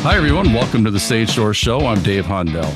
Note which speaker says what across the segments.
Speaker 1: Hi, everyone. Welcome to the Stage Door Show. I'm Dave Hondel.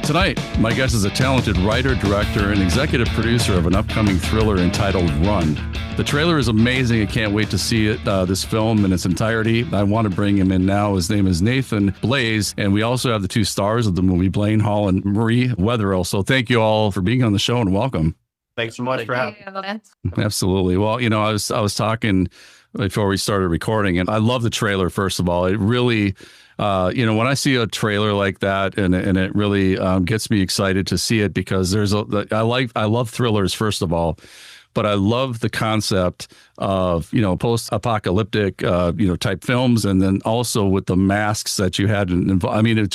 Speaker 1: Tonight, my guest is a talented writer, director, and executive producer of an upcoming thriller entitled Run. The trailer is amazing. I can't wait to see it, this film in its entirety. I want to bring him in now. His name is Nathan Blaze, and we also have the two stars of the movie, Blaine Hall and Marie Wetherell. So thank you all for being on the show and welcome.
Speaker 2: Thanks so much for having me.
Speaker 1: Absolutely. Well, you know, I was talking before we started recording, and I love the trailer. First of all, it really, when I see a trailer like that, and it really gets me excited to see it because I love thrillers first of all, but I love the concept of post-apocalyptic type films, and then also with the masks that you had. I mean,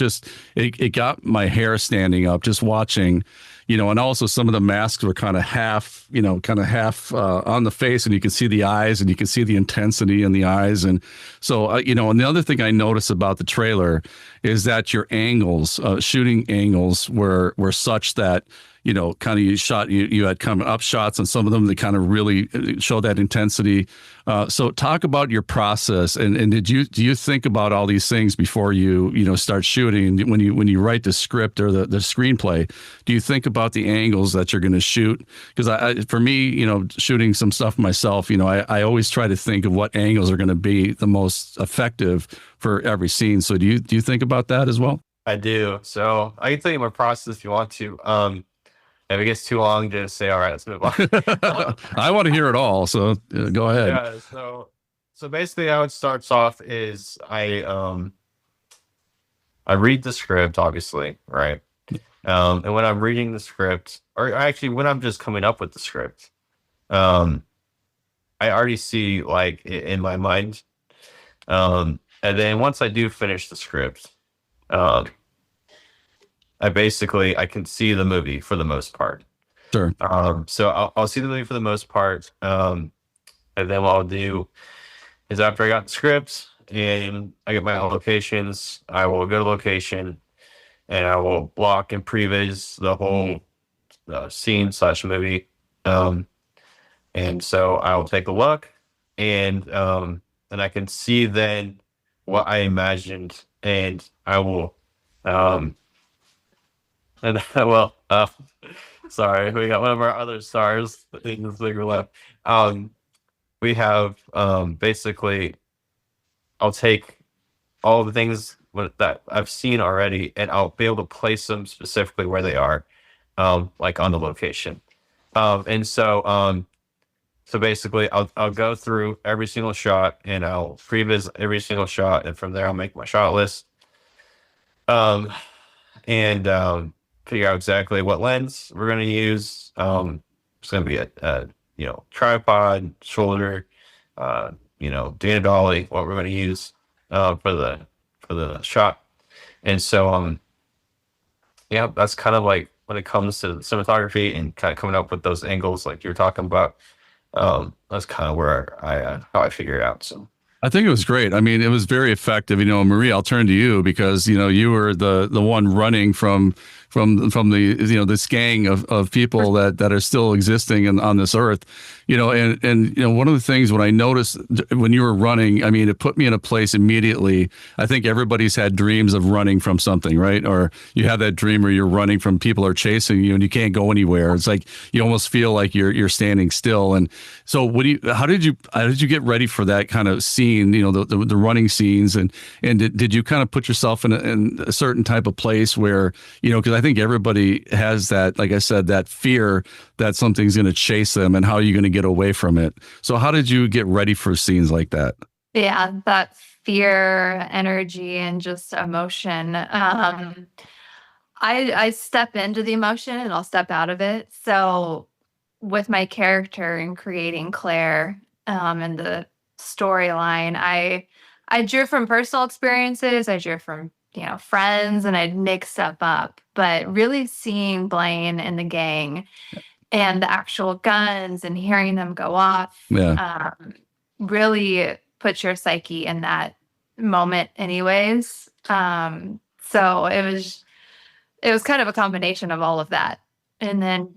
Speaker 1: it got my hair standing up just watching. And also some of the masks were kind of half on the face, and you can see the eyes, and you can see the intensity in the eyes. And so, and the other thing I noticed about the trailer is that your angles, shooting angles were such that, kind of you had coming up shots on some of them that kind of really show that intensity. So talk about your process, and do you think about all these things before you start shooting? When you write the script or the screenplay, do you think about the angles that you're going to shoot? Because for me, shooting some stuff myself, I always try to think of what angles are going to be the most effective for every scene. So do you think about that as well?
Speaker 2: I do. So I can tell you my process if you want to. If it gets too long, just say, all right, let's move on.
Speaker 1: I want to hear it all. So go ahead.
Speaker 2: Yeah. So basically how it starts off is I read the script, obviously, right? And when I'm reading the script, or actually when I'm just coming up with the script, I already see like in my mind. And then once I do finish the script, I can see the movie for the most part.
Speaker 1: Sure.
Speaker 2: So I'll see the movie for the most part. And then what I'll do is after I got the script and I get my locations, I will go to location and I will block and previs the whole scene / movie. And so I'll take a look and I can see then what I imagined, and I will sorry, we got one of our other stars in the bigger left. We have basically, I'll take all the things that I've seen already, and I'll be able to place them specifically where they are, like on the location. So basically, I'll go through every single shot, and I'll previs every single shot, and from there I'll make my shot list. And figure out exactly what lens we're going to use. It's going to be a tripod, shoulder, Dana dolly, what we're going to use for the shot. And so that's kind of like when it comes to cinematography and kind of coming up with those angles like you were talking about. That's kind of where how I figure it out. So
Speaker 1: I think it was great. I mean, it was very effective. Marie, I'll turn to you because you were the one running from the this gang of people that are still existing on this earth. And one of the things when I noticed when you were running, I mean, it put me in a place immediately. I think everybody's had dreams of running from something, right? Or you have that dream where you're running from people are chasing you and you can't go anywhere. It's like you almost feel like you're standing still. And so how did you get ready for that kind of scene? The running scenes, and did you kind of put yourself in a certain type of place where because I think everybody has that, like I said, that fear that something's going to chase them, and how are you going to get away from it? So how did you get ready for scenes like that?
Speaker 3: Yeah, that fear, energy, and just emotion. I step into the emotion and I'll step out of it. So with my character and creating Claire and the storyline, I drew from personal experiences. I drew from friends, and I'd make stuff up. But really seeing Blaine and the gang and the actual guns and hearing them go off, really puts your psyche in that moment, anyways. So it was kind of a combination of all of that, and then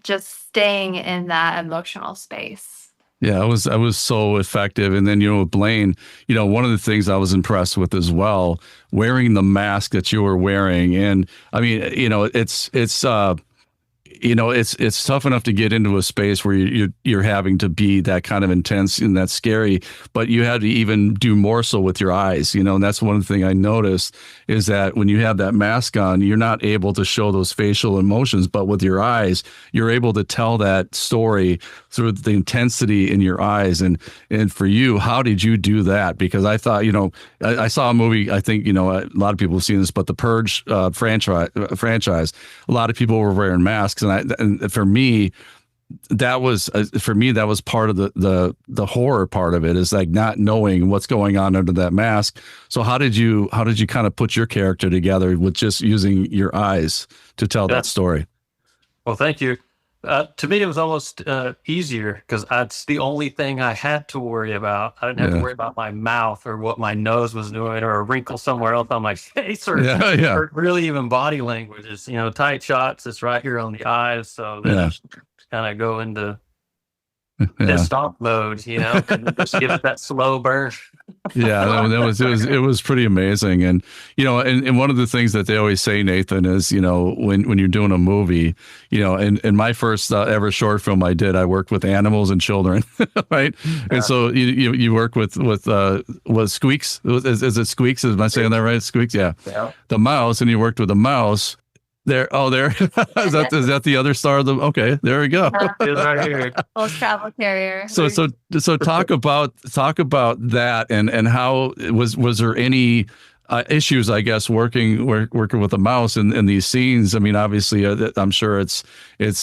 Speaker 3: just staying in that emotional space.
Speaker 1: Yeah, it was so effective. And then, with Blaine, one of the things I was impressed with as well, wearing the mask that you were wearing. And I mean, it's tough enough to get into a space where you're having to be that kind of intense and that's scary, but you had to even do more so with your eyes, and that's one thing I noticed is that when you have that mask on, you're not able to show those facial emotions, but with your eyes, you're able to tell that story through the intensity in your eyes. And for you, how did you do that? Because I thought, I saw a movie, I think, a lot of people have seen this, but the Purge franchise, a lot of people were wearing masks. And for me, that was part of the horror part of it, is like not knowing what's going on under that mask. So how did you kind of put your character together with just using your eyes to tell that story?
Speaker 4: Well, thank you. To me, it was almost easier because that's the only thing I had to worry about. I didn't have to worry about my mouth or what my nose was doing or a wrinkle somewhere else on my face or really even body language. It's, tight shots. It's right here on the eyes. So then I kind of go into stop mode, and just give it that slow burn.
Speaker 1: It was pretty amazing. And and one of the things that they always say, Nathan, is when you're doing a movie, in my first ever short film I worked with animals and children, right? And so you work with was Squeaks, is it Squeaks, am I saying that right? Squeaks, yeah. The mouse, and you worked with a mouse. There. Is that the other star of the? Okay, there we go.
Speaker 2: Right here.
Speaker 3: Old travel carrier.
Speaker 1: So talk about that, and how was there any issues, I guess, working with a mouse in these scenes? I mean, obviously, I'm sure it's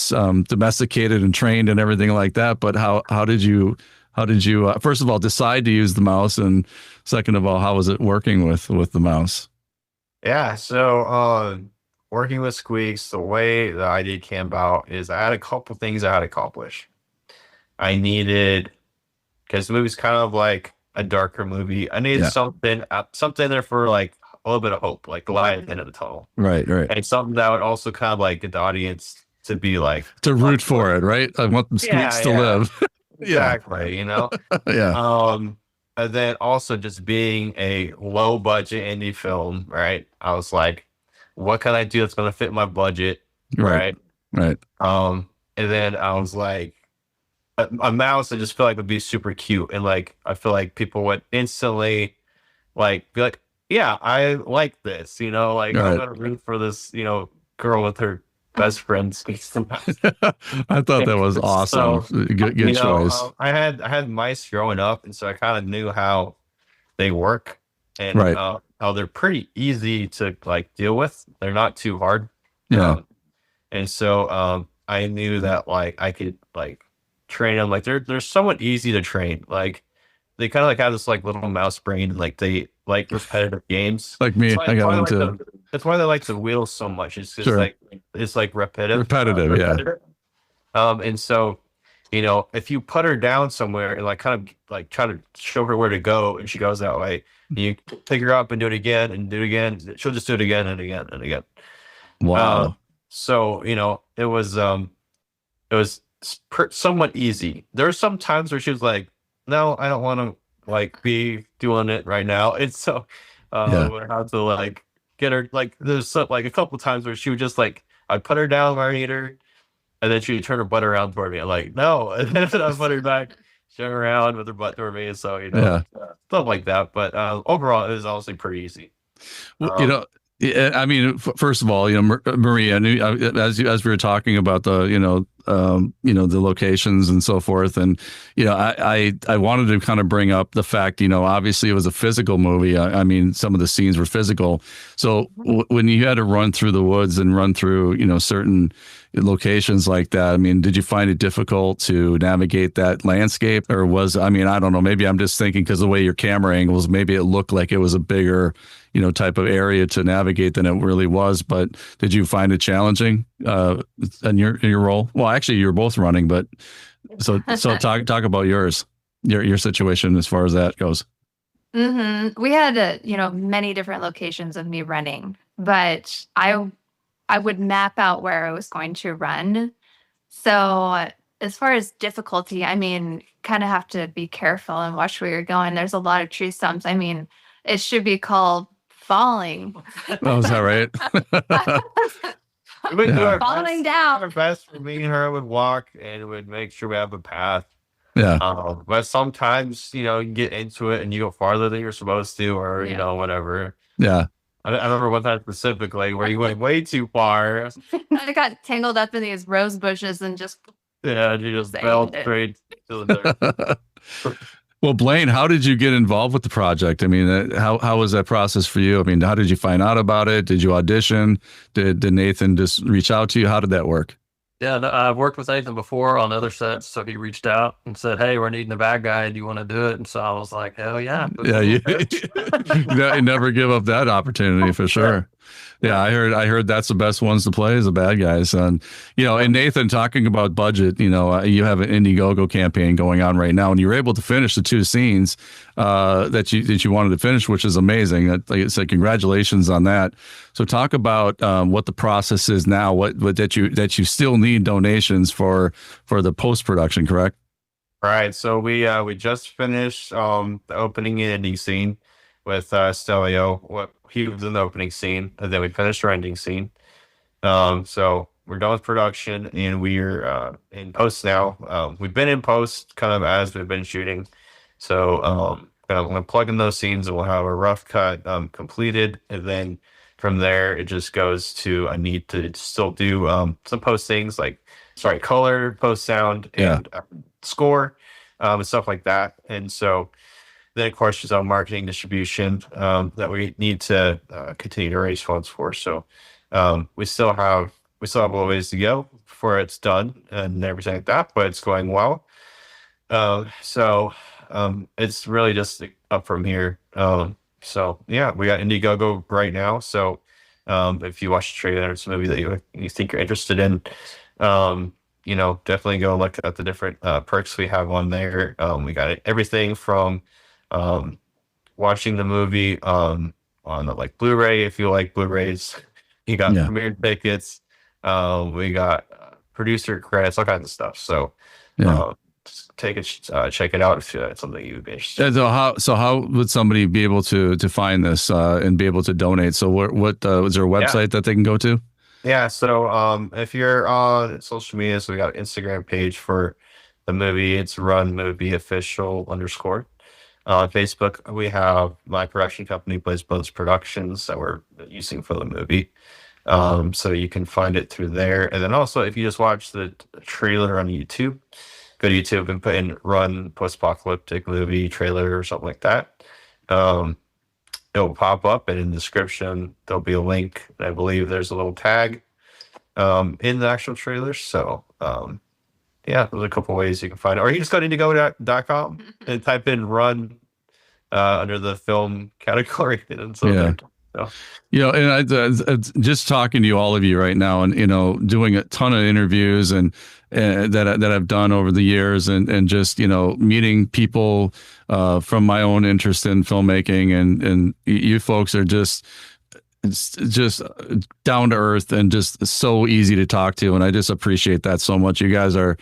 Speaker 1: domesticated and trained and everything like that. But how did you first of all decide to use the mouse, and second of all, how was it working with the mouse?
Speaker 2: Yeah. So working with Squeaks, the way the idea came about is I had a couple things I had to accomplish. I needed, because the movie's kind of like a darker movie, I needed something there for like a little bit of hope, like the light at the end of the tunnel.
Speaker 1: Right.
Speaker 2: And something that would also kind of like get the audience to be like,
Speaker 1: to root for it, right? I want the Squeaks to live.
Speaker 2: Exactly,
Speaker 1: Yeah.
Speaker 2: And then also just being a low budget indie film, right? I was like, what can I do that's going to fit my budget? Right.
Speaker 1: And
Speaker 2: then I was like, a mouse I just feel like would be super cute. And like, I feel like people would instantly like, be like, yeah, I like this, I'm going to root for this, girl with her best friend.
Speaker 1: I thought that was awesome. So, good choice.
Speaker 2: I had mice growing up, and so I kind of knew how they work, and how they're pretty easy to like deal with. They're not too hard. And so I knew that like I could like train them. Like they're somewhat easy to train. Like they kind of like have this like little mouse brain. Like they like repetitive games.
Speaker 1: Like me, I got one too.
Speaker 2: That's why they like the wheels so much. It's just like it's like repetitive. And so if you put her down somewhere and like kind of like try to show her where to go, and she goes that way, you pick her up and do it again and do it again, she'll just do it again and again and again.
Speaker 1: Wow.
Speaker 2: So it was somewhat easy. There were some times where she was like, no, I don't want to like be doing it right now. And so I had to like get her, like there's like a couple times where she would just like, I'd put her down where I need her, and then she would turn her butt around toward me. I'm like, no. And then I put her back, turn around with her butt toward me. And so, stuff like that. But overall, it was honestly pretty easy.
Speaker 1: Well, I mean, first of all, Marie, I knew as we were talking about the, the locations and so forth, and I wanted to kind of bring up the fact, obviously it was a physical movie. I mean, some of the scenes were physical. So when you had to run through the woods and run through, certain locations like that, I mean, did you find it difficult to navigate that landscape, or I mean, I don't know, maybe I'm just thinking because the way your camera angles, maybe it looked like it was a bigger, type of area to navigate than it really was. But did you find it challenging in your role? Well, actually, you're both running, but so talk about your situation as far as that goes.
Speaker 3: Mm-hmm. We had many different locations of me running, but I would map out where I was going to run. So as far as difficulty, I mean, kind of have to be careful and watch where you're going. There's a lot of tree stumps. I mean, it should be called falling.
Speaker 1: Oh, is that right?
Speaker 2: We would do our
Speaker 3: Falling
Speaker 2: best,
Speaker 3: down.
Speaker 2: our best. Me and her would walk and would make sure we have a path.
Speaker 1: Yeah.
Speaker 2: But sometimes, you know, you get into it and you go farther than you're supposed to, or, you
Speaker 3: Yeah.
Speaker 2: know, whatever.
Speaker 1: Yeah.
Speaker 2: I remember one time specifically where you went way too far.
Speaker 3: I got tangled up in these rose bushes and just
Speaker 2: Yeah, you just
Speaker 3: Saved
Speaker 2: fell
Speaker 3: it.
Speaker 2: straight to the dirt.
Speaker 1: Well, Blaine, how did you get involved with the project? I mean, how was that process for you? I mean, how did you find out about it? Did you audition? Did Nathan just reach out to you? How did that work?
Speaker 4: Yeah, no, I've worked with Nathan before on other sets, so he reached out and said, "Hey, we're needing a bad guy. Do you want to do it?" And so I was like, "Hell yeah!"
Speaker 1: Yeah, you never give up that opportunity for sure. Yeah, I heard that's the best ones to play as the bad guys. And you know, and Nathan, talking about budget, you know, you have an Indiegogo campaign going on right now, and you were able to finish the 2 scenes that you wanted to finish, which is amazing. Like I said, congratulations on that. So talk about what the process is now. What that you still need donations for the post production, correct?
Speaker 2: Right. So we just finished the opening and ending scene with Stelio. What he was in the opening scene, and then we finished our ending scene. So we're done with production, and we're in post now. We've been in post kind of as we've been shooting. So kind of gonna plug in those scenes, and we'll have a rough cut completed, and then from there it just goes to I need to still do some post things like color, post sound, and score, and stuff like that. And so then of course just on marketing, distribution that we need to continue to raise funds for. So we still have a little ways to go before it's done and everything like that, but it's going well. So it's really just up from here. So yeah, we got Indiegogo right now. So if you watch the trailer, it's a movie that you think you're interested in, you know, definitely go look at the different perks we have on there. We got everything from watching the movie on the like Blu-ray if you like Blu-rays. You got premiere tickets. We got producer credits, all kinds of stuff. So take it, check it out if it's something you'd be interested in.
Speaker 1: So how would somebody be able to find this and be able to donate? So what is there a website that they can go to?
Speaker 2: Yeah, so if you're on social media, so we got an Instagram page for the movie. It's Run Movie Official _ on Facebook. We have my production company, Blaze Brothers Productions, that we're using for the movie. So you can find it through there. And then also, if you just watch the trailer on YouTube, go to YouTube and put in Run Post-Apocalyptic Movie Trailer or something like that. It'll pop up, and in the description there'll be a link. I believe there's a little tag in the actual trailer. So yeah, there's a couple ways you can find it. Or you just go to Indiegogo.com and type in Run under the film category. And so
Speaker 1: you know, and I just talking to all of you right now, and you know, doing a ton of interviews and that I've done over the years, and just, you know, meeting people from my own interest in filmmaking, and you folks are just down to earth and just so easy to talk to, and I just appreciate that so much. You guys are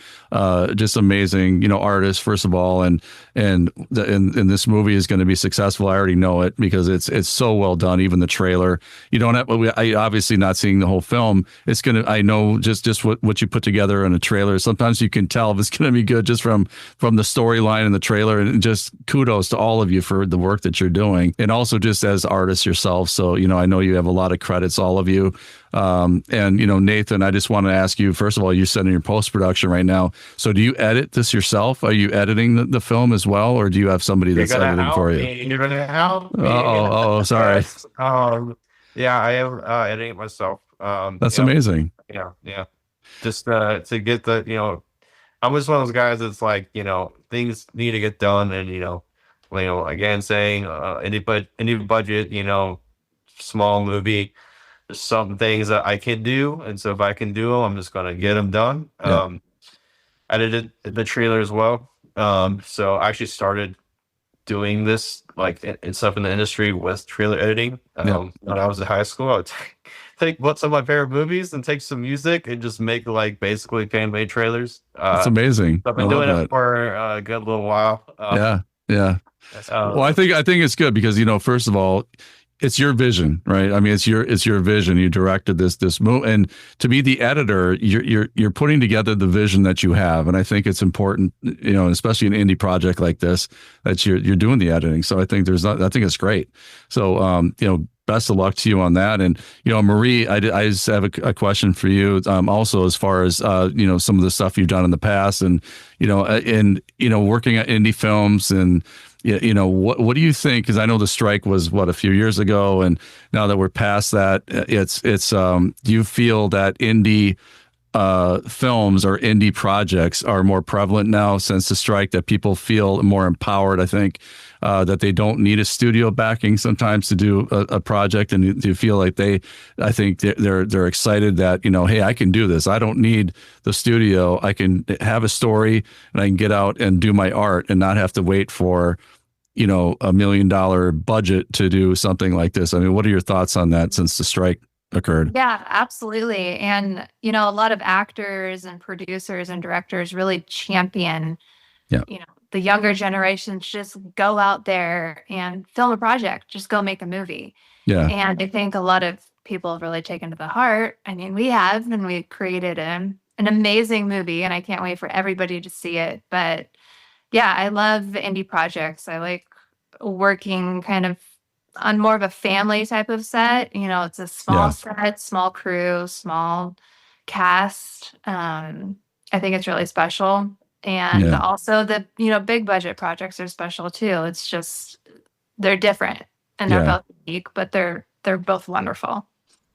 Speaker 1: just amazing, you know, artists first of all, and this movie is going to be successful. I already know it because it's so well done. Even the trailer, you don't have, I obviously not seeing the whole film. It's gonna, I know just what you put together in a trailer. Sometimes you can tell if it's going to be good just from the storyline in the trailer, and just kudos to all of you for the work that you're doing, and also just as artists yourself. So, you know, I know you have a lot of credits, all of you. And, you know, Nathan, I just want to ask you, first of all, you said in your post-production right now, so do you edit this yourself? Are you editing the film as well, or do you have somebody that's editing for you?
Speaker 2: You're going to help me.
Speaker 1: Oh, sorry.
Speaker 2: Yeah, I am editing it myself.
Speaker 1: That's amazing.
Speaker 2: Yeah. Just to get the, you know, I'm just one of those guys that's like, you know, things need to get done, and, you know, again, saying any budget, you know, small movie, there's some things that I can do, and so if I can do them, I'm just gonna get them done. I edited the trailer as well. So I actually started doing this like and stuff in the industry with trailer editing. When I was in high school, I would take what's some of my favorite movies and take some music and just make like basically fan made trailers.
Speaker 1: It's amazing.
Speaker 2: I've
Speaker 1: I
Speaker 2: been
Speaker 1: love
Speaker 2: doing it
Speaker 1: that.
Speaker 2: for a good little while.
Speaker 1: Yeah. Yeah. Well,
Speaker 2: Uh,
Speaker 1: I think it's good because, first of all, it's your vision, right? I mean, it's your vision. You directed this move, and to be the editor, you're putting together the vision that you have, and I think it's important, especially an indie project like this, that you're doing the editing. So I think I think it's great. So best of luck to you on that. And Marie, I just have a question for you, also as far as some of the stuff you've done in the past, and working at indie films and. What do you think? Because I know the strike was a few years ago, and now that we're past that, it's do you feel that indie films or indie projects are more prevalent now since the strike, that people feel more empowered? I think that they don't need a studio backing sometimes to do a project, and you feel like I think they're excited that hey, I can do this. I don't need the studio. I can have a story and I can get out and do my art and not have to wait for $1 million budget to do something like this. I mean, what are your thoughts on that since the strike occurred?
Speaker 3: Yeah, absolutely. And, a lot of actors and producers and directors really champion,
Speaker 1: Yeah.
Speaker 3: The younger generations just go out there and film a project, just go make a movie.
Speaker 1: Yeah.
Speaker 3: And I think a lot of people have really taken to the heart. I mean, we have, and we created an amazing movie, and I can't wait for everybody to see it. But yeah, I love indie projects. I like working kind of on more of a family type of set. It's a small set, small crew, small cast. I think it's really special. And also the, big budget projects are special too. It's just, they're different and they're both unique, but they're both wonderful.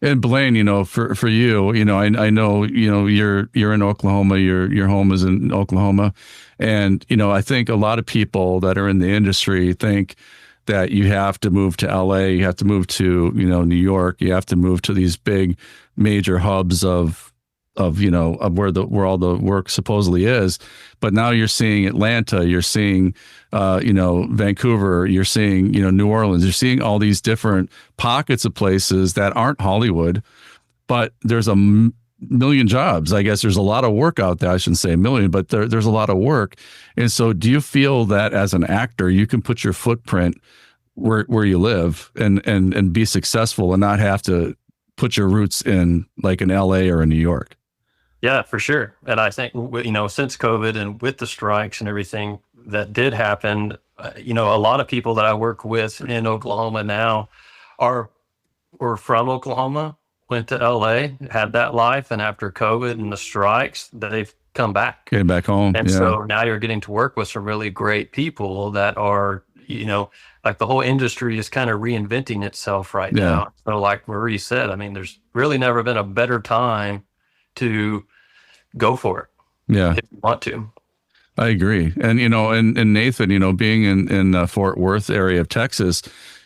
Speaker 1: And Blaine, for you, I know, you're in Oklahoma, your home is in Oklahoma. And, I think a lot of people that are in the industry think that you have to move to LA, you have to move to, New York, you have to move to these big major hubs of where all the work supposedly is. But now you're seeing Atlanta, you're seeing Vancouver, you're seeing New Orleans, you're seeing all these different pockets of places that aren't Hollywood, but there's a million jobs. I guess there's a lot of work out there. I shouldn't say a million, but there's a lot of work. And so do you feel that as an actor you can put your footprint where you live and be successful and not have to put your roots in like in LA or in New York?
Speaker 4: Yeah, for sure. And I think, since COVID and with the strikes and everything that did happen, a lot of people that I work with in Oklahoma now were from Oklahoma, went to LA, had that life. And after COVID and the strikes, they've come back.
Speaker 1: Came back home.
Speaker 4: And so now you're getting to work with some really great people that are, like the whole industry is kind of reinventing itself right now. So like Marie said, I mean, there's really never been a better time to go for it.
Speaker 1: Yeah.
Speaker 4: If you want to.
Speaker 1: I agree. And, and Nathan, being in Fort Worth area of Texas,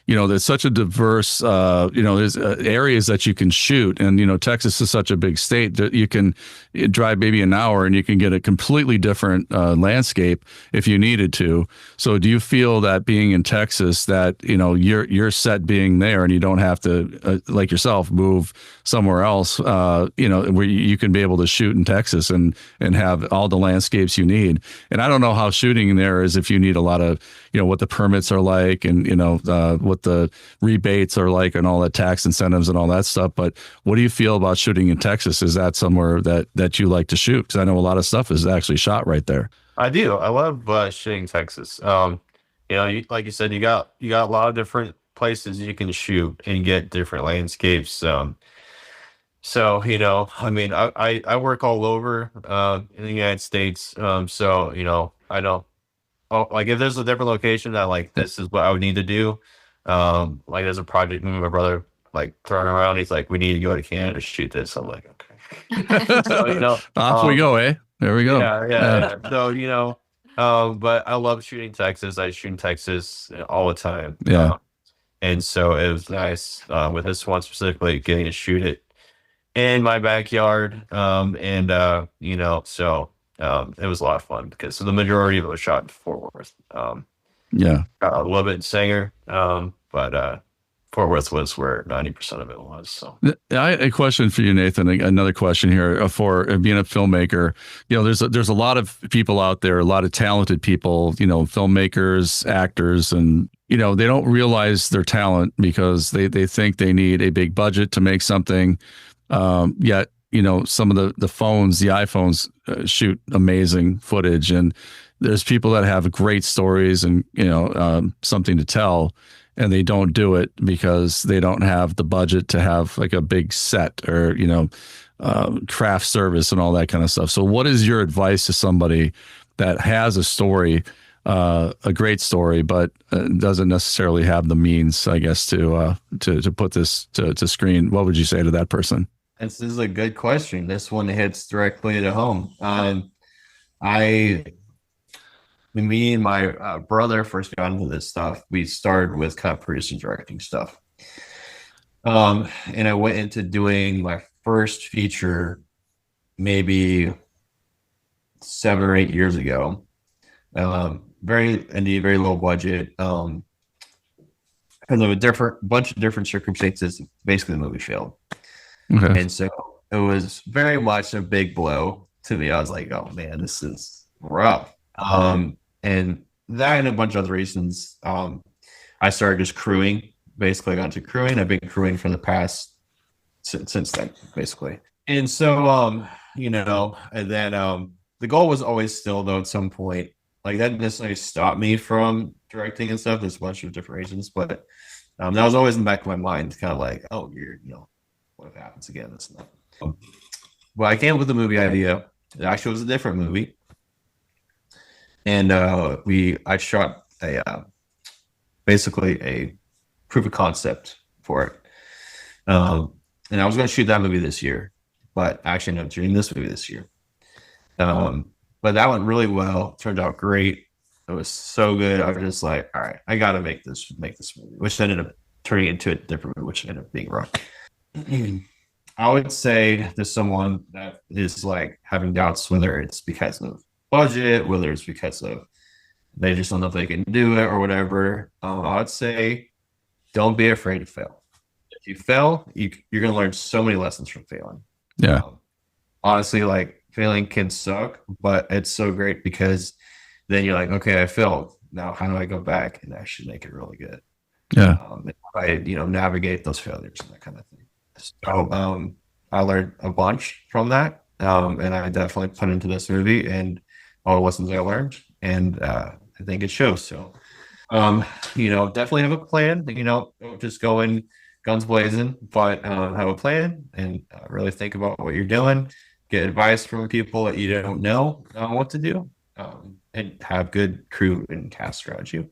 Speaker 1: there's such a diverse, there's areas that you can shoot. And, Texas is such a big state that you can drive maybe an hour and you can get a completely different landscape if you needed to. So do you feel that being in Texas that, your set being there and you don't have to, like yourself, move somewhere else, where you can be able to shoot in Texas and have all the landscapes you need? And I don't know how shooting there is, if you need a lot of, what the permits are like and, what the rebates are like and all that tax incentives and all that stuff. But what do you feel about shooting in Texas? Is that somewhere that you like to shoot? Because I know a lot of stuff is actually shot right there.
Speaker 2: I do. I love shooting Texas. Like you said, you got a lot of different places you can shoot and get different landscapes. So, I mean, I work all over in the United States. So, I don't, like if there's a different location that like this is what I would need to do. Like there's a project me and my brother like throwing around. He's like, we need to go to Canada to shoot this. I'm like, okay. So,
Speaker 1: off we go, eh? There we go.
Speaker 2: Yeah. So, but I love shooting Texas. I shoot in Texas all the time.
Speaker 1: Yeah.
Speaker 2: And so it was nice with this one specifically getting to shoot it in my backyard. So it was a lot of fun because the majority of it was shot in Fort Worth.
Speaker 1: Yeah.
Speaker 2: a little bit in Sanger, but Fort Worth was where 90% of it was. So
Speaker 1: A question for you, Nathan. Another question here for being a filmmaker. There's a lot of people out there, a lot of talented people. Filmmakers, actors, and they don't realize their talent because they think they need a big budget to make something. Yet some of the phones, the iPhones, shoot amazing footage, and there's people that have great stories and something to tell, and they don't do it because they don't have the budget to have like a big set or craft service and all that kind of stuff. So what is your advice to somebody that has a story, a great story, but doesn't necessarily have the means, I guess, to put this to screen? What would you say to that person?
Speaker 2: this is a good question. This one hits directly to home. Me and my brother first got into this stuff. We started with kind of producing, directing stuff. And I went into doing my first feature maybe 7 or 8 years ago. Very indie, very low budget. Because of a bunch of different circumstances, basically the movie failed.
Speaker 1: Okay.
Speaker 2: And so it was very much a big blow to me. I was like, oh man, this is rough. And that and a bunch of other reasons, I started just crewing. Basically, I got into crewing. I've been crewing for the past since then, basically. And so, and then the goal was always still, though, at some point, like that didn't necessarily stop me from directing and stuff. There's a bunch of different reasons, but that was always in the back of my mind, kind of like, oh, what if it happens again? This and that. But I came up with the movie idea. It actually was a different movie. And I shot basically a proof of concept for it. And I was going to shoot that movie this year, but actually I'm shooting this movie this year. But that went really well. Turned out great. It was so good. I was just like, all right, I got to make this movie, which ended up turning into a different movie, which ended up being wrong. I would say to someone that is like having doubts, whether it's because of budget, whether it's because of they just don't know if they can do it or whatever, I would say don't be afraid to fail. If you fail, you're going to learn so many lessons from failing.
Speaker 1: Yeah.
Speaker 2: Honestly, like failing can suck, but it's so great because then you're like, okay, I failed. Now, how do I go back and actually make it really good?
Speaker 1: Yeah.
Speaker 2: I navigate those failures and that kind of thing. So I learned a bunch from that, and I definitely put into this movie and all the lessons I learned, and I think it shows. So, definitely have a plan. Don't just go in guns blazing, but have a plan and really think about what you're doing. Get advice from people that you don't know what to do, and have good crew and cast around you.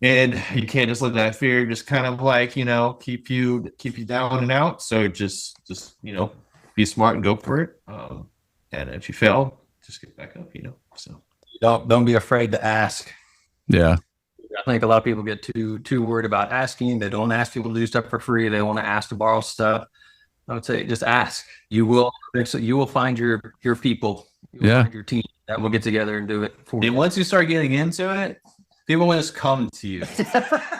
Speaker 2: And you can't just let that fear just kind of like, keep you down and out. So just be smart and go for it. And if you fail, just get back up, So
Speaker 4: Don't be afraid to ask.
Speaker 1: Yeah.
Speaker 4: I think a lot of people get too worried about asking. They don't ask people to do stuff for free. They want to ask to borrow stuff. I would say just ask. You will find your people. You will find your team that will get together and do it for you.
Speaker 2: And once you start getting into it, people will just come to you.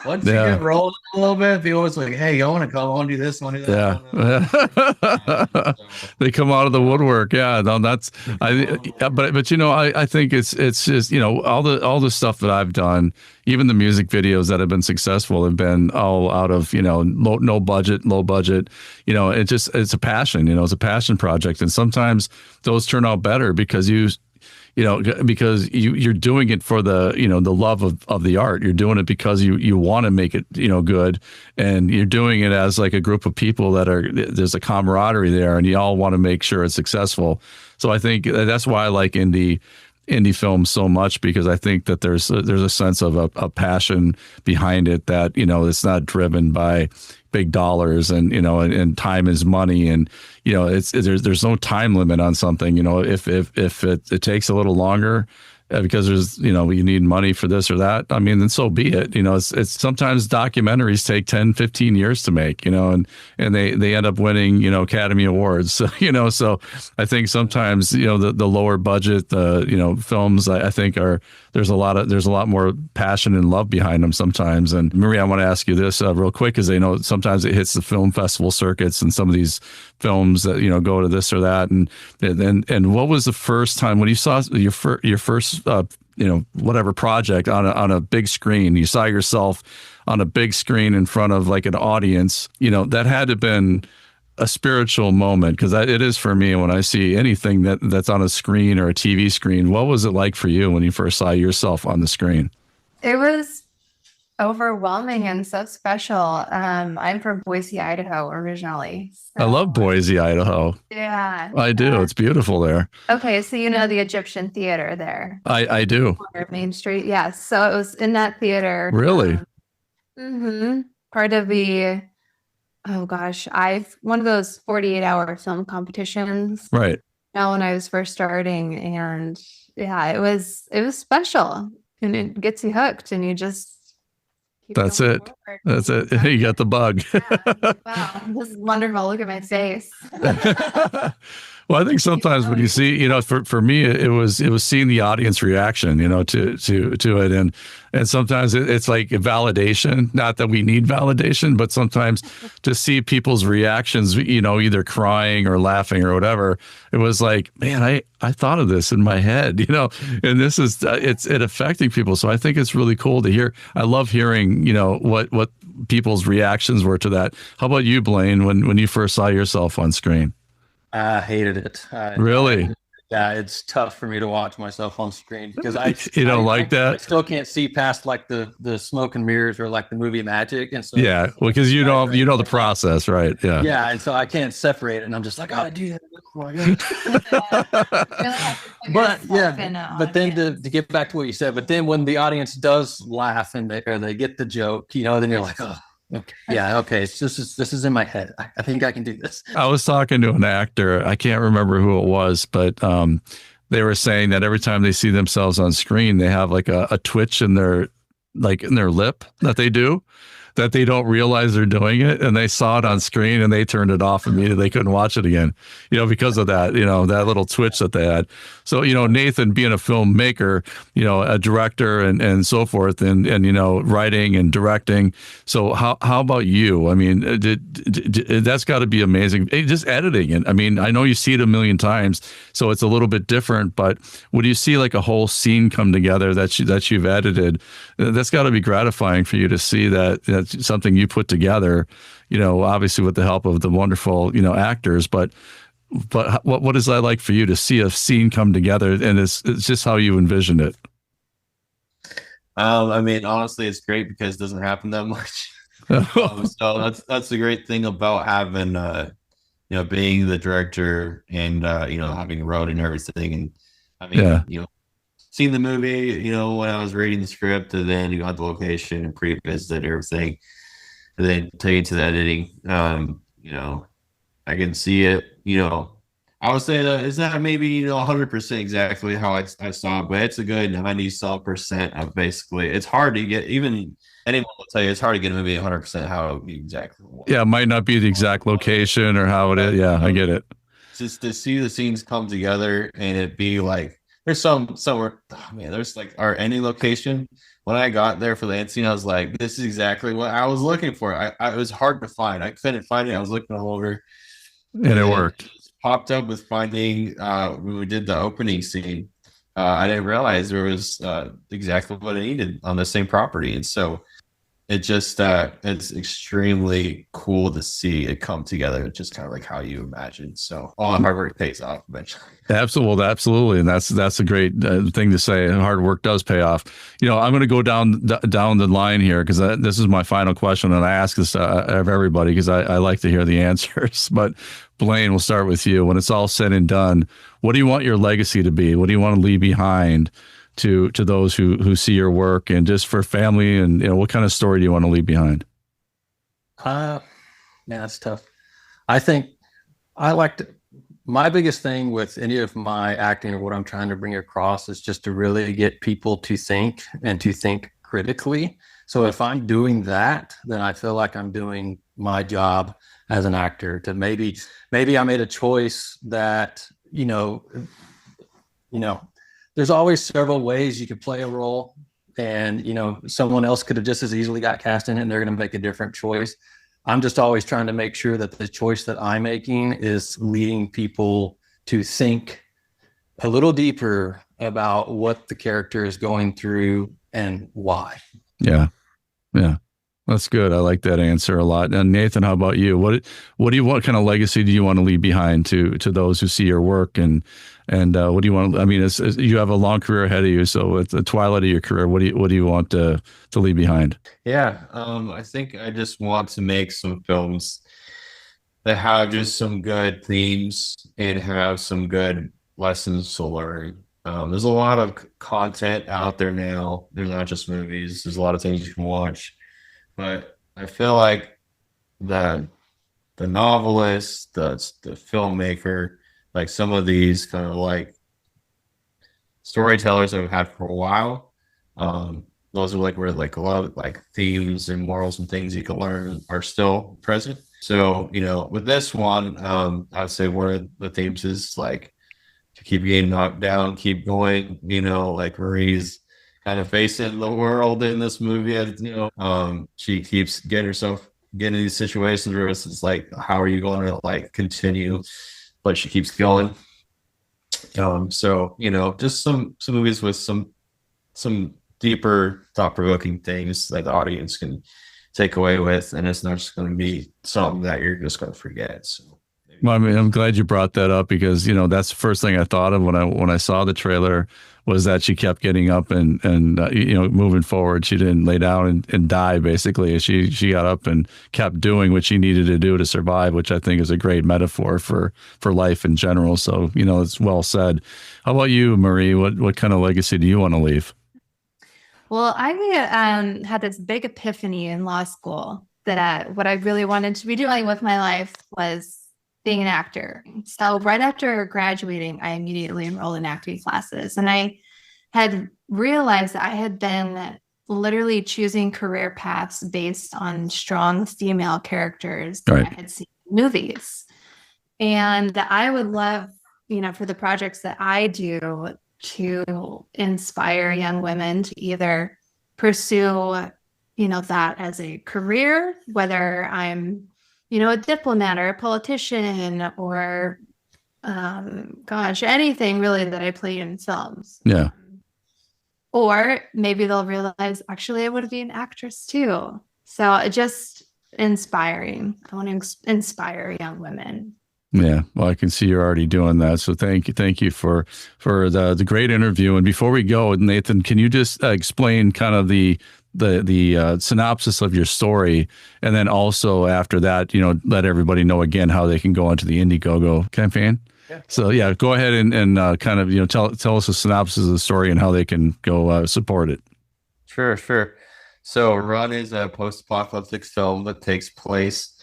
Speaker 2: Once you get rolled a little bit, people always like, "Hey, I want to come. I want to do this. I want to do that."
Speaker 1: Yeah. They come out of the woodwork. Yeah. No, that's I think it's just all the stuff that I've done, even the music videos that have been successful have been all out of low budget. It's a passion. It's a passion project, and sometimes those turn out better because because you're doing it for the the love of the art. You're doing it because you want to make it good, and you're doing it as like a group of people there's a camaraderie there, and you all want to make sure it's successful. So I think that's why I like indie films so much, because I think that there's a sense of a passion behind it that it's not driven by big dollars and time is money, and there's no time limit on something. If it takes a little longer because there's you need money for this or that, I mean, then so be it. It's sometimes documentaries take 10, 15 years to make, and they end up winning Academy Awards. So so I think sometimes the lower budget films, I think they're there's a lot more passion and love behind them sometimes. And Marie, I want to ask you this real quick, because I know sometimes it hits the film festival circuits and some of these films that, you know, go to this or that. And what was the first time when you saw your first you know, whatever project on a big screen? You saw yourself on a big screen in front of like an audience, you know, that had to have been a spiritual moment, because it is for me when I see anything that's on a screen or a TV screen. What was it like for you when you first saw yourself on the screen?
Speaker 3: It was overwhelming and so special. I'm from Boise, Idaho originally.
Speaker 1: I love Boise, Idaho.
Speaker 3: Yeah.
Speaker 1: I do. It's beautiful there.
Speaker 3: Okay, so you know the Egyptian theater there.
Speaker 1: I do.
Speaker 3: Main Street. Yes. So it was in that theater.
Speaker 1: Really?
Speaker 3: Part of the, oh gosh, one of those 48-hour film competitions.
Speaker 1: Right.
Speaker 3: Now when I was first starting, and yeah, it was special, and it gets you hooked, and you just keep
Speaker 1: That's
Speaker 3: going
Speaker 1: it.
Speaker 3: forward.
Speaker 1: That's it. You got the bug.
Speaker 3: Yeah. Wow, this is wonderful. Look at my face.
Speaker 1: Well, I think sometimes when you see, you know, for me, it was seeing the audience reaction, you know, to it, and sometimes it's like a validation. Not that we need validation, but sometimes to see people's reactions, you know, either crying or laughing or whatever. It was like, man, I thought of this in my head, you know, and this is it affecting people. So I think it's really cool to hear. I love hearing, you know, what people's reactions were to that. How about you, Blaine, when you first saw yourself on screen?
Speaker 4: I hated it.
Speaker 1: Really?
Speaker 4: Yeah, it's tough for me to watch myself on screen because
Speaker 1: you don't like that?
Speaker 4: I still can't see past like the smoke and mirrors or like the movie magic, and so
Speaker 1: yeah, well, because you know the process, right? Yeah.
Speaker 4: Yeah, and so I can't separate it, and I'm just like, oh, I do that. But yeah, but then to get back to what you said, but then when the audience does laugh and they get the joke, you know, then you're like, oh. Okay. Yeah. Okay. This is in my head. I think I can do this.
Speaker 1: I was talking to an actor. I can't remember who it was, but they were saying that every time they see themselves on screen, they have like a twitch in their lip that they do, that they don't realize they're doing it, and they saw it on screen and they turned it off immediately. They couldn't watch it again, you know, because of that, you know, that little twitch that they had. So, you know, Nathan, being a filmmaker, you know, a director and so forth, and you know, writing and directing. So how about you? I mean, that's got to be amazing. Just editing it. I mean, I know you see it a million times, so it's a little bit different. But when you see like a whole scene come together that you've edited, that's got to be gratifying for you to see that that's something you put together. You know, obviously with the help of the wonderful, you know, actors, but what is that like for you to see a scene come together, and it's just how you envisioned it?
Speaker 2: I mean, honestly, it's great because it doesn't happen that much. So that's the great thing about having, you know, being the director and, you know, having wrote and everything. And I mean, you know, seeing the movie, you know, when I was reading the script, and then you got the location and pre-visited everything, and then take it to the editing, you know, I can see it, you know. I would say that it's not maybe, you know, 100% exactly how I saw it, but it's a good 90% of basically. It's hard to get, even anyone will tell you, it's hard to get a movie 100% how it would be exactly.
Speaker 1: Yeah, it might not be the exact location or how it is. Yeah, I get it.
Speaker 2: Just to see the scenes come together and it be like, there's somewhere, oh man, there's like our ending location. When I got there for the end scene, I was like, this is exactly what I was looking for. It was hard to find. I couldn't find it. I was looking all over.
Speaker 1: And it worked.
Speaker 2: It popped up with finding when we did the opening scene. I didn't realize there was exactly what I needed on the same property. And so it just it's extremely cool to see it come together. It's just kind of like how you imagine. So all the hard work pays off eventually.
Speaker 1: Absolutely, and that's a great thing to say. Hard work does pay off. You know, I'm going to go down the line here because this is my final question, and I ask this of everybody because I like to hear the answers. But Blaine, we'll start with you. When it's all said and done, what do you want your legacy to be? What do you want to leave behind to those who see your work, and just for family, and you know, what kind of story do you want to leave behind?
Speaker 4: Man, that's tough. I think my biggest thing with any of my acting or what I'm trying to bring across is just to really get people to think and to think critically. So if I'm doing that, then I feel like I'm doing my job as an actor. To maybe I made a choice that, you know, there's always several ways you could play a role, and someone else could have just as easily got cast in it, and they're going to make a different choice. I'm just always trying to make sure that the choice that I'm making is leading people to think a little deeper about what the character is going through and why.
Speaker 1: Yeah. That's good. I like that answer a lot. And Nathan, how about you? What kind of legacy do you want to leave behind to those who see your work, and what do you want? I mean, you have a long career ahead of you, so at the twilight of your career, what do you want to leave behind?
Speaker 2: Yeah, I think I just want to make some films that have just some good themes and have some good lessons to learn. There's a lot of content out there now. There's not just movies. There's a lot of things you can watch. But I feel like the novelist, the filmmaker, like some of these kind of like storytellers that we've had for a while, those are like where like a lot of like themes and morals and things you can learn are still present. So, with this one, I'd say one of the themes is like to keep getting knocked down, keep going, like Marie's kind of facing the world in this movie. She keeps getting in these situations where it's like, how are you going to like continue? But she keeps going. So just some movies with some deeper, thought-provoking things that the audience can take away with, and it's not just going to be something that you're just going to forget. So.
Speaker 1: Well, I mean, I'm glad you brought that up, because that's the first thing I thought of when I saw the trailer, was that she kept getting up and moving forward. She didn't lay down and die. Basically, she got up and kept doing what she needed to do to survive, which I think is a great metaphor for life in general. So it's well said. How about you, Marie? What kind of legacy do you want to leave?
Speaker 3: Well, I had this big epiphany in law school that what I really wanted to be doing with my life was being an actor. So right after graduating, I immediately enrolled in acting classes. And I had realized that I had been literally choosing career paths based on strong female characters that I had seen in movies. And that I would love, for the projects that I do, to inspire young women to either pursue, that as a career, whether I'm a diplomat or a politician or, anything really that I play in films.
Speaker 1: Yeah.
Speaker 3: Or maybe they'll realize, actually, I want to be an actress too. So just inspiring. I want to inspire young women.
Speaker 1: Yeah, well, I can see you're already doing that. So thank you for the great interview. And before we go, Nathan, can you just explain kind of the synopsis of your story, and then also after that, let everybody know again how they can go onto the Indiegogo campaign.
Speaker 2: Yeah.
Speaker 1: So yeah, go ahead and kind of tell us a synopsis of the story and how they can go support it.
Speaker 2: Sure. So Run is a post-apocalyptic film that takes place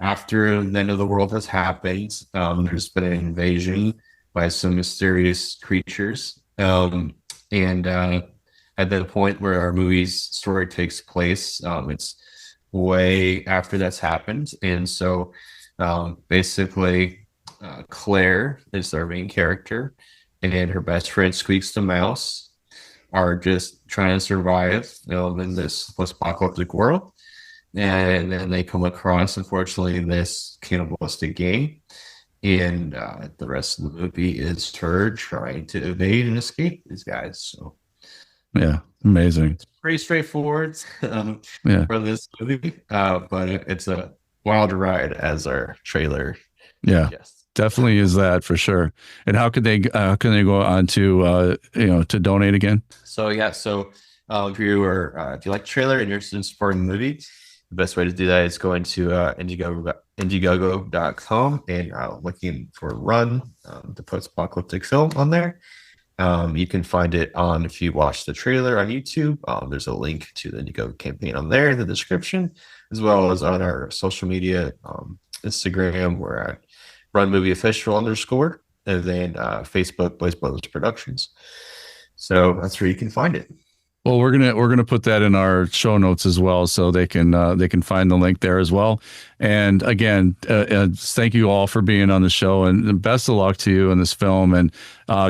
Speaker 2: after the end of the world has happened. There's been an invasion by some mysterious creatures, and at the point where our movie's story takes place, it's way after that's happened. And so basically Claire is our main character, and her best friend Squeaks the Mouse are just trying to survive in this post-apocalyptic world. And then they come across, unfortunately, this cannibalistic game. And the rest of the movie is her trying to evade and escape these guys. So
Speaker 1: yeah, amazing.
Speaker 2: It's pretty straightforward for this movie, but it's a wild ride, as our trailer.
Speaker 1: Yeah, definitely is that for sure. And how can they go on to to donate again?
Speaker 2: So if you like the trailer and you're interested in supporting the movie, the best way to do that is going to Indiegogo.com and looking for Run, the post-apocalyptic film on there. You can find it if you watch the trailer on YouTube, there's a link to the Indiegogo campaign on there in the description, as well as on our social media, Instagram, we're at Run Movie Official _, and then Facebook, Blaze Brothers Productions. So that's where you can find it.
Speaker 1: Well, we're gonna put that in our show notes as well, so they can find the link there as well. And again, thank you all for being on the show, and best of luck to you in this film. And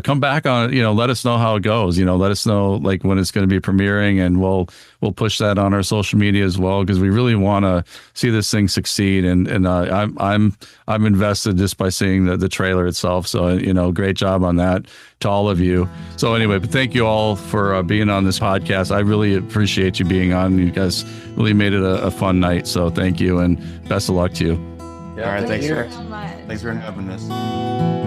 Speaker 1: come back on, let us know how it goes. Let us know like when it's going to be premiering, and we'll push that on our social media as well, because we really want to see this thing succeed. And I'm invested just by seeing the trailer itself. So great job on that to all of you. So anyway, but thank you all for being on this podcast. I really appreciate you being on. You guys really made it a fun night. So thank you, and best of luck to you.
Speaker 2: All right,
Speaker 3: Thank you
Speaker 2: thanks
Speaker 3: so much.
Speaker 2: for having us.